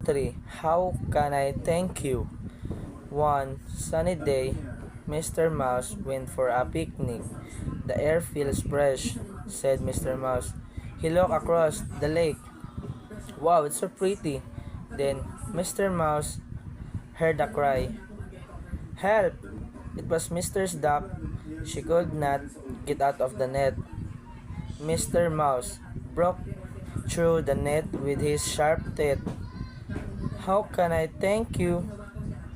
3. How can I thank you? One sunny day, Mr. Mouse went for a picnic. The air feels fresh, said Mr. Mouse. He looked across the lake. Wow, it's so pretty. Then Mr. Mouse heard a cry. Help! It was Mr. Duck. She could not get out of the net. Mr. Mouse broke through the net with his sharp teeth. How can I thank you?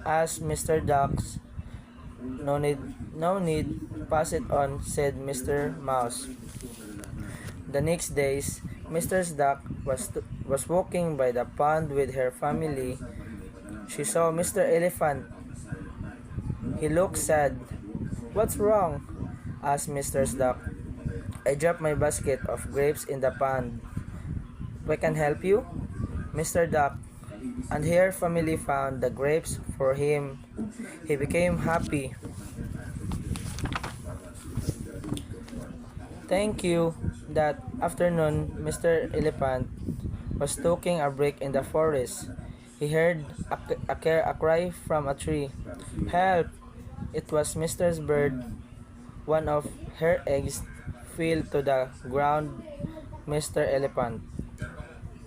Asked Mr. Duck. No need, pass it on, said Mr. Mouse. The next days, Mr. Duck was walking by the pond with her family. She saw Mr. Elephant. He looked sad. What's wrong? Asked Mr. Duck. I dropped my basket of grapes in the pond. I can help you? Mr. Duck and her family found the grapes for him. He became happy. Thank you. That afternoon, Mr. Elephant was taking a break in the forest. He heard a cry from a tree. Help! It was Mr. Bird. One of her eggs fell to the ground. Mr. Elephant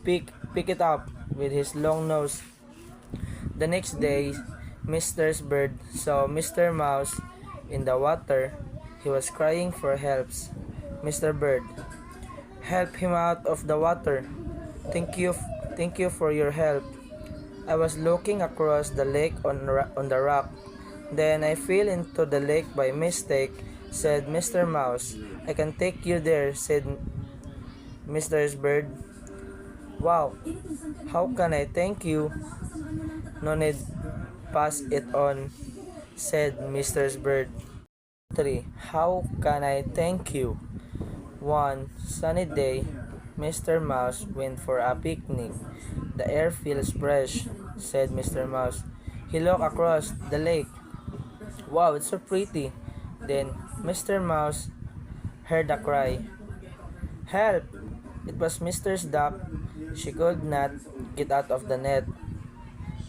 pick it up with his long nose. The next day, Mr. Bird saw Mr. Mouse in the water. He was crying for help. Mr. Bird, help him out of the water. Thank you for your help. I was looking across the lake on the rock. Then I fell into the lake by mistake, said Mr. Mouse. I can take you there, said Mr. Bird. Wow, how can I thank you? No need, pass it on, said Mr. Bird. 3. How can I thank you? One sunny day, Mr. Mouse went for a picnic. The air feels fresh, said Mr. Mouse. He looked across the lake. Wow, it's so pretty. Then Mr. Mouse heard a cry. Help! It was Mr. Duck. She could not get out of the net.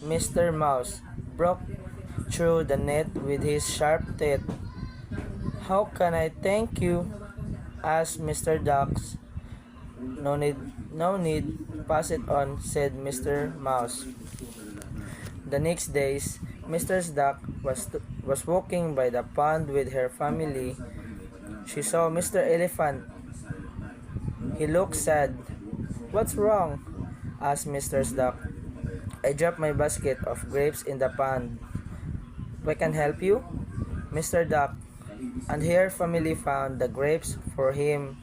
Mr. Mouse broke through the net with his sharp teeth. How can I thank you? Asked Mr. Duck. No need, pass it on, said Mr. Mouse. The next days, Mr. Duck was walking by the pond with her family. She saw Mr. Elephant. He looked sad. What's wrong? Asked Mr. Duck. I dropped my basket of grapes in the pond. I can help you? Mr. Duck and her family found the grapes for him.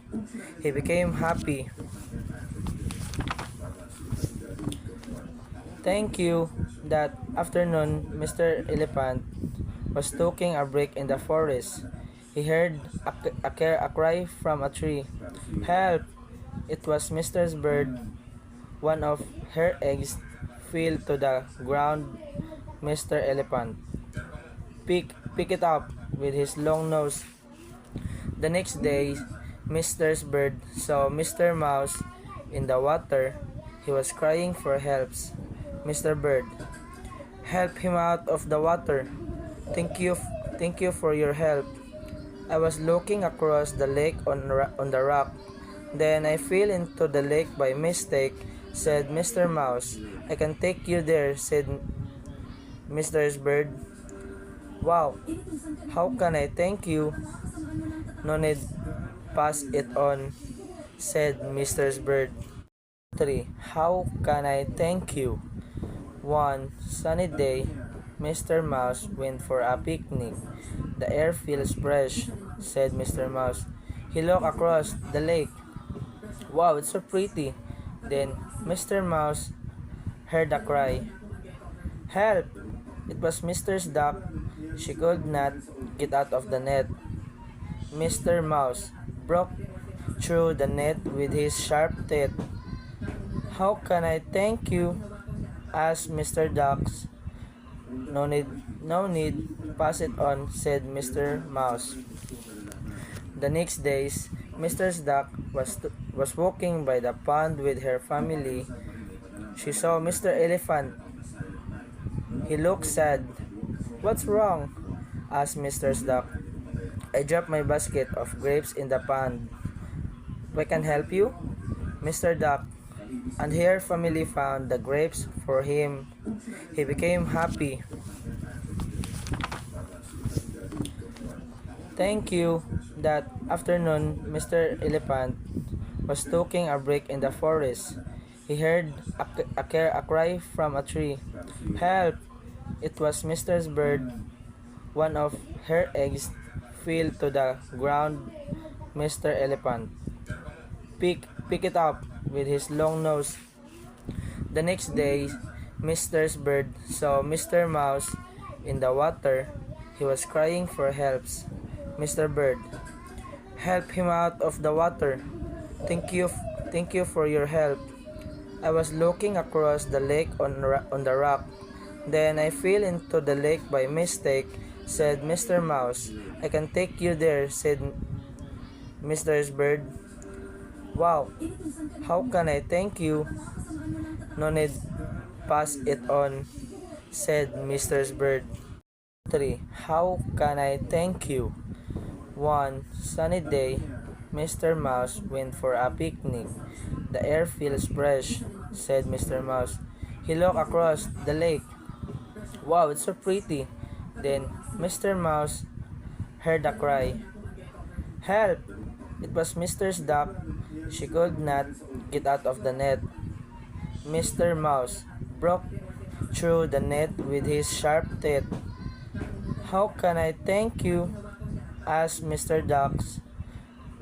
He became happy. Thank you. That afternoon, Mr. Elephant was taking a break in the forest. He heard a cry from a tree. Help! It was Mr. Bird. One of her eggs fell to the ground. Mr. Elephant pick it up with his long nose. The next day, Mr. Bird saw Mr. Mouse in the water. He was crying for help. Mr. Bird, help him out of the water. Thank you for your help. I was looking across the lake on the rock. Then I fell into the lake by mistake, said Mr. Mouse. I can take you there, said Mr. Bird. Wow, how can I thank you? No need, pass it on, said Mr. Bird. 3. How can I thank you? One sunny day, Mr. Mouse went for a picnic. The air feels fresh, said Mr. Mouse. He looked across the lake. Wow, it's so pretty. Then Mr. Mouse heard a cry. Help! It was Mr. Duck. She could not get out of the net. Mr. Mouse broke through the net with his sharp teeth. How can I thank you? Asked Mr. Duck. No need, pass it on, said Mr. Mouse. The next days, Mr. Duck was walking by the pond with her family. She saw Mr. Elephant. He looked sad. "What's wrong?" asked Mr. Duck. "I dropped my basket of grapes in the pond. I can help you?" Mr. Duck and her family found the grapes for him. He became happy. Thank you. That afternoon, Mr. Elephant was taking a break in the forest. He heard a cry from a tree. "Help!" It was Mr. Bird. One of her eggs fell to the ground. Mr. Elephant pick it up with his long nose. The next day, Mr. Bird saw Mr. Mouse in the water. He was crying for help. Mr. Bird, "Help him out of the water. Thank you for your help. I was looking across the lake on the rock. Then I fell into the lake by mistake," said Mr. Mouse. "I can take you there," said Mr. Bird. "Wow, how can I thank you?" "No need, pass it on," said Mr. Bird. 3. How can I thank you? One sunny day, Mr. Mouse went for a picnic. "The air feels fresh," said Mr. Mouse. He looked across the lake. "Wow, it's so pretty." Then Mr. Mouse heard a cry. "Help!" It was Mr. Duck. She could not get out of the net. Mr. Mouse broke through the net with his sharp teeth. "How can I thank you?" asked Mr. Duck.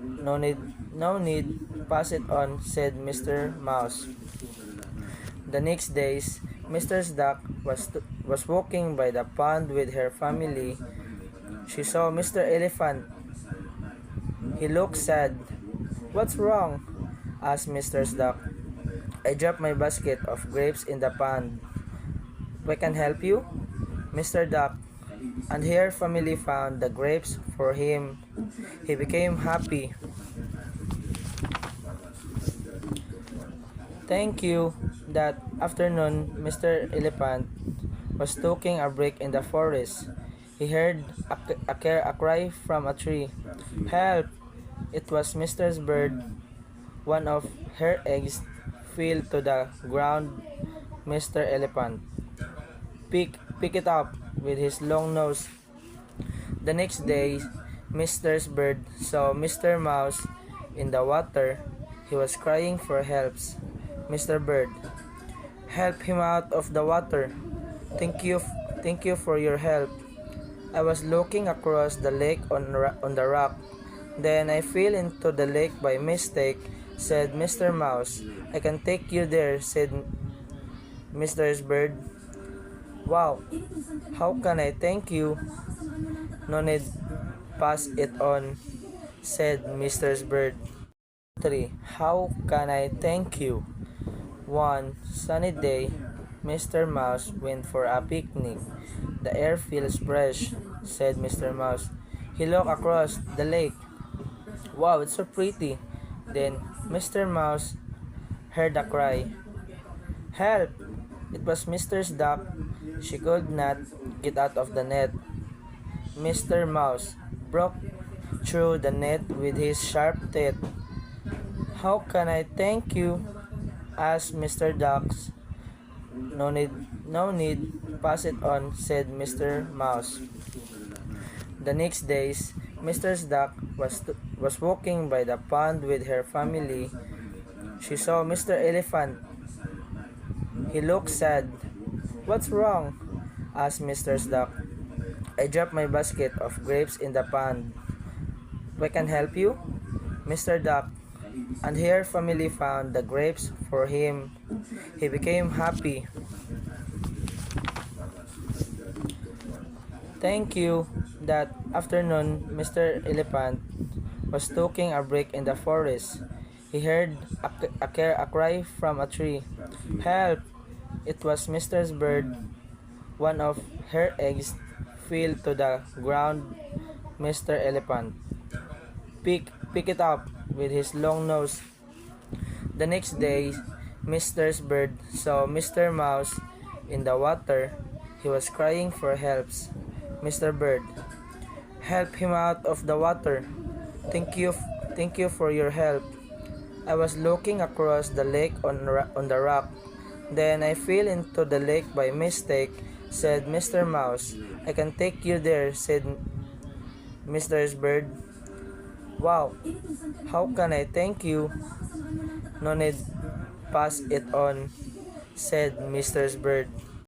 No need, pass it on," said Mr. Mouse. The next days, Mr. Duck was walking by the pond with her family. She saw Mr. Elephant. He looked sad. "What's wrong?" asked Mr. Duck. "I dropped my basket of grapes in the pond. I can help you?" Mr. Duck and her family found the grapes for him. He became happy. Thank you. That afternoon, Mr. Elephant was taking a break in the forest. He heard a cry from a tree. "Help!" It was Mr. Bird. One of her eggs fell to the ground. Mr. Elephant pick it up with his long nose. The next day, Mr. Bird saw Mr. Mouse in the water. He was crying for help. Mr. Bird, "Help him out of the water. Thank you for your help. I was looking across the lake on the rock. Then I fell into the lake by mistake," said Mr. Mouse. "I can take you there," said Mr. Bird. "Wow, how can I thank you?" "No need, pass it on," said Mr. Bird. 3. How can I thank you? One sunny day, Mr. Mouse went for a picnic. "The air feels fresh," said Mr. Mouse. He looked across the lake. "Wow, it's so pretty." Then Mr. Mouse heard a cry. "Help!" It was Mr. Duck. She could not get out of the net. Mr. Mouse broke through the net with his sharp teeth. "How can I thank you?" asked Mr. Duck. No need, pass it on," said Mr. Mouse. The next days, Mr. Duck was walking by the pond with her family. She saw Mr. Elephant. He looked sad. "What's wrong?" asked Mr. Duck. "I dropped my basket of grapes in the pond. I can help you?" Mr. Duck and her family found the grapes for him. He became happy. Thank you. That afternoon, Mr. Elephant was taking a break in the forest. He heard a cry from a tree. "Help!" It was Mr. Bird. One of her eggs fell to the ground. Mr. Elephant pick it up with his long nose. The next day, Mr. Bird saw Mr. Mouse in the water. He was crying for help. Mr. Bird, help him out of the water. Thank you for your help. I was looking across the lake on the rock. Then I fell into the lake by mistake, said Mr. Mouse. I can take you there, said Mr. Bird. Wow, how can I thank you? No need, pass it on, said Mr. Bird.